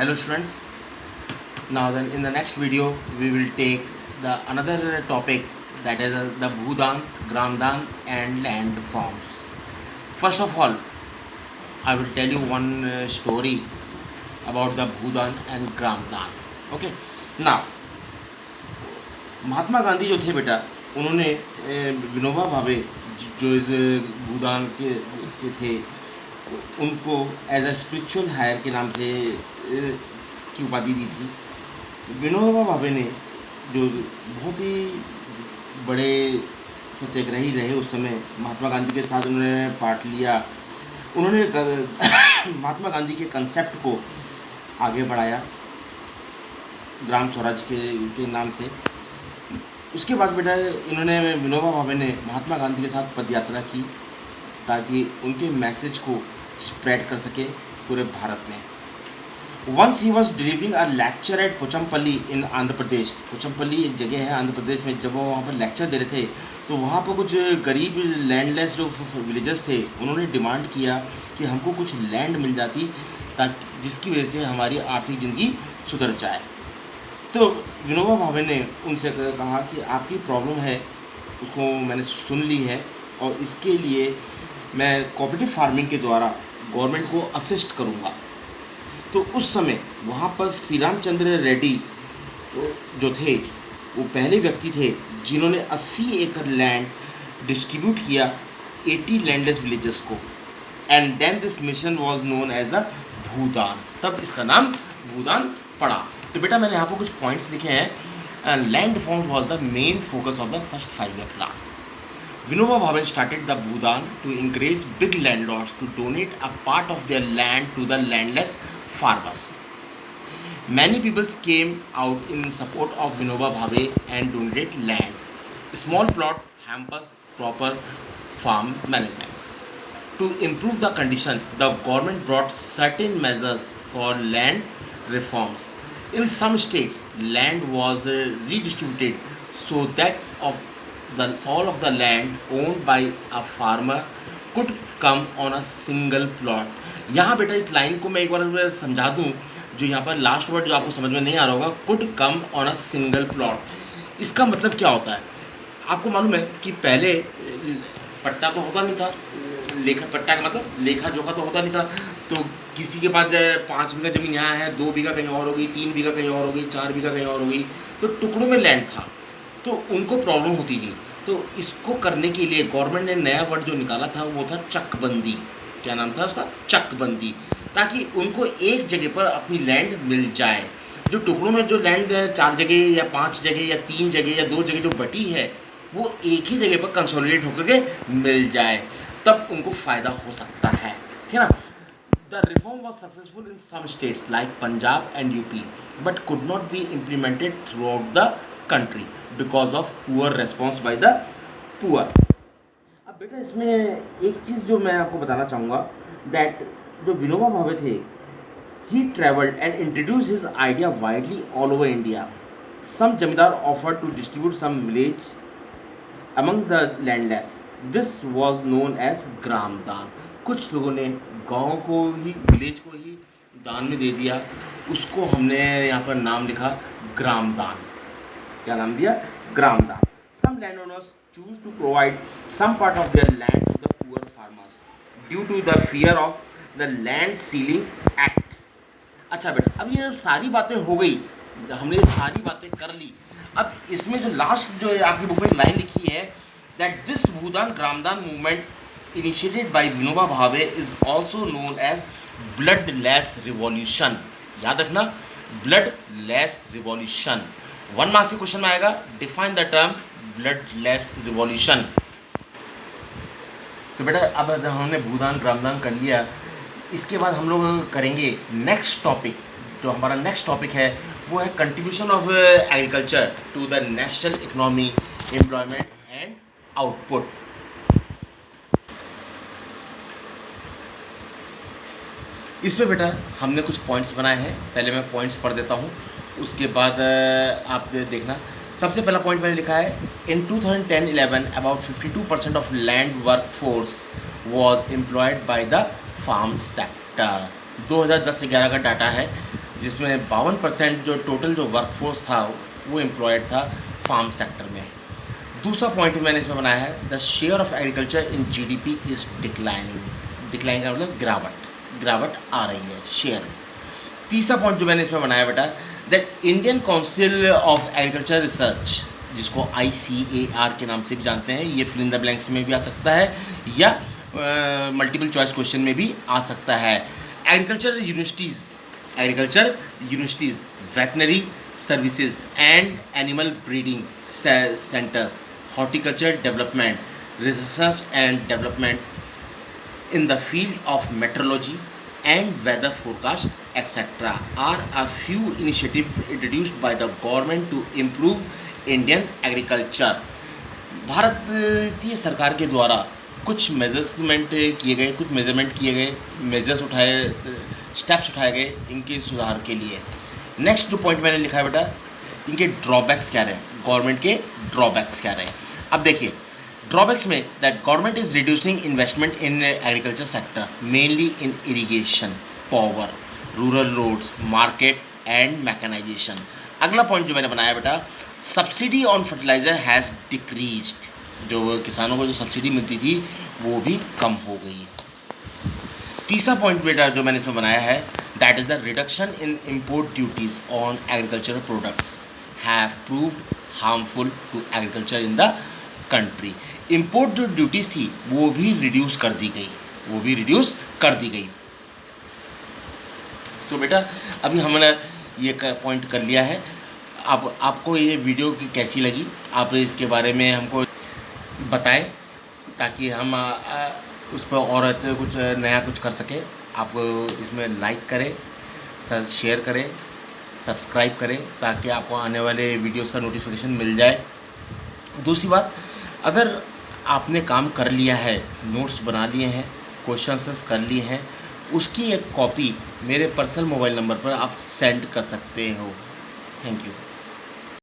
Hello students. Now then in the next video we will take the another topic, that is the Bhudan, Gramdan and land forms. First of all, I will tell you one story about the Bhudan and Gramdan. Okay. Now Mahatma Gandhi जो थे बेटा, उन्होंने विनोबा भावे जो इस भूदान के थे, उनको as a spiritual higher के नाम से की उपाधि दी थी। विनोबा भावे ने जो बहुत ही बड़े सत्याग्रही रहे उस समय, महात्मा गांधी के साथ उन्होंने पार्ट लिया। उन्होंने महात्मा गांधी के कंसेप्ट को आगे बढ़ाया ग्राम स्वराज के नाम से। उसके बाद बेटा इन्होंने विनोबा भावे ने महात्मा गांधी के साथ पदयात्रा की ताकि उनके मैसेज को स्प्रेड कर सके पूरे भारत में। Once he was delivering a lecture at Pochampally in Andhra Pradesh. Pochampally एक जगह है आंध्र प्रदेश में। जब वो वहाँ पर लेक्चर दे रहे थे तो वहाँ पर कुछ गरीब लैंडलेस जो विलेजर्स थे, उन्होंने डिमांड किया कि हमको कुछ लैंड मिल जाती ताकि जिसकी वजह से हमारी आर्थिक ज़िंदगी सुधर जाए। तो विनोबा भावे ने उनसे कहा कि आपकी प्रॉब्लम है, उसको मैंने सुन ली है और इसके लिए मैं कोऑपरेटिव फार्मिंग के द्वारा गवर्नमेंट को असिस्ट करूंगा। तो उस समय वहाँ पर श्री रामचंद्र रेड्डी जो थे, वो पहले व्यक्ति थे जिन्होंने 80 एकड़ लैंड डिस्ट्रीब्यूट किया 80 लैंडलेस विलेजेस को। And then this mission was known as a Bhoodan. तब इसका नाम भूदान पड़ा। तो बेटा मैंने यहाँ पर कुछ पॉइंट्स लिखे हैं। Land reform was the main focus of the first 5 year plan. Vinoba Bhave started the Bhudan to encourage big landlords to donate a part of their land to the landless farmers. Many people came out in support of Vinoba Bhave and donated land. Small plot hampers proper farm management. To improve the condition, the government brought certain measures for land reforms. In some states, land was redistributed so that all of the land owned by a farmer could come on a single plot. यहाँ बेटा इस line को मैं एक बार समझा दूँ, जो यहाँ पर लास्ट वर्ड जो आपको समझ में नहीं आ रहा होगा, could come on a single plot। इसका मतलब क्या होता है? आपको मालूम है कि पहले पट्टा तो होता नहीं था, लेखा पट्टा का मतलब लेखा जोखा तो होता नहीं था। तो किसी के पास 5 बीघा ज़मीन यहाँ है, 2 बीघा कहीं और हो गई, 3 बीघा कहीं और हो गई, 4 बीघा कहीं और हो गई, तो टुकड़ों में लैंड था, तो उनको प्रॉब्लम होती थी। तो इसको करने के लिए गवर्नमेंट ने नया वर्ड जो निकाला था वो था चकबंदी। क्या नाम था उसका? चकबंदी। ताकि उनको एक जगह पर अपनी लैंड मिल जाए। जो टुकड़ों में जो लैंड 4 जगह या 5 जगह या 3 जगह या 2 जगह जो बटी है, वो एक ही जगह पर कंसोलिडेट होकर के मिल जाए, तब उनको फ़ायदा हो सकता है, ठीक है ना। The reform was successful in some states like Punjab and UP, but could not be implemented throughout the country because of poor response by the poor. अब बेटा इसमें एक चीज़ जो मैं आपको बताना चाहूँगा, that जो विनोबा भावे थे, he travelled and introduced his idea widely all over India. Some जमींदार offered to distribute some village among the landless. This was known as ग्रामदान। कुछ लोगों ने गाँव को ही, विलेज को ही दान में दे दिया, उसको हमने यहाँ पर नाम लिखा ग्रामदान। क्या नाम दिया? ग्रामदान। Some landowners choose to provide some part of their land to the poor farmers due to the fear of the Land Ceiling Act. अच्छा बेटा, अब ये सारी बातें हो गई, हमने ये सारी बातें कर ली। अब इसमें जो लास्ट जो आपकी बुक में लाइन लिखी है, that this Bhudan Gramdan movement initiated by Vinoba Bhave is also known as bloodless revolution। याद रखना, bloodless revolution। 1 मार्क्स के क्वेश्चन में आएगा, define the term bloodless revolution। तो बेटा अब हमने भूदान ग्रामदान कर लिया, इसके बाद हम लोग करेंगे नेक्स्ट टॉपिक। जो हमारा नेक्स्ट टॉपिक है वो है contribution of agriculture to the national economy, employment and output. इसमें बेटा हमने कुछ पॉइंट्स बनाए हैं, पहले मैं पॉइंट्स पढ़ देता हूँ, उसके बाद आप देखना। सबसे पहला पॉइंट मैंने लिखा है, in 2010-11 about 52% of land workforce was employed by the farm sector. 2010 से 11 का डाटा है। जिसमें 52% जो टोटल जो वर्कफोर्स था वो एम्प्लॉयड था फार्म सेक्टर में। दूसरा पॉइंट मैंने इसमें बनाया है, the share of agriculture in GDP is declining. Decline का मतलब गिरावट आ रही है शेयर। तीसरा पॉइंट जो मैंने इसमें बनाया बेटा, that Indian council of agriculture research, जिसको ICAR के नाम से भी जानते हैं, ये फिल इन द ब्लैंक्स में भी आ सकता है या मल्टीपल चॉइस क्वेश्चन में भी आ सकता है। Agriculture universities, veterinary services and animal breeding centres, horticulture development, research and development in the field of meteorology and weather forecast etc. are a few initiatives introduced by the government to improve Indian agriculture. भारतीय सरकार के द्वारा कुछ measures किए गए, steps उठाए गए इनके सुधार के लिए। नेक्स्ट जो पॉइंट मैंने लिखा है बेटा, इनके ड्रॉबैक्स क्या रहे, गवर्नमेंट के ड्रॉबैक्स क्या रहे। अब देखिए ड्रॉबैक्स में, that government is reducing investment in agriculture sector mainly in irrigation, power, rural roads, market and mechanisation. अगला पॉइंट जो मैंने बनाया बेटा, subsidy on fertiliser has decreased, जो किसानों को जो सब्सिडी मिलती थी वो भी कम हो गई। तीसरा पॉइंट बेटा जो मैंने इसमें बनाया है, that is the reduction in import duties on agricultural products have proved harmful to agriculture in the country. Import जो ड्यूटीज़ थी वो भी रिड्यूस कर दी गई। तो बेटा अभी हमने ये पॉइंट कर लिया है। अब आपको ये वीडियो कैसी लगी, आप इसके बारे में हमको बताएं ताकि हम उस पर और कुछ नया कुछ कर सकें। आप इसमें लाइक करें, शेयर करें, सब्सक्राइब करें ताकि आपको आने वाले वीडियोस का नोटिफिकेशन मिल जाए। दूसरी बात, अगर आपने काम कर लिया है, नोट्स बना लिए हैं, क्वेश्चन आंसर्स कर लिए हैं, उसकी एक कॉपी मेरे पर्सनल मोबाइल नंबर पर आप सेंड कर सकते हो। Thank you.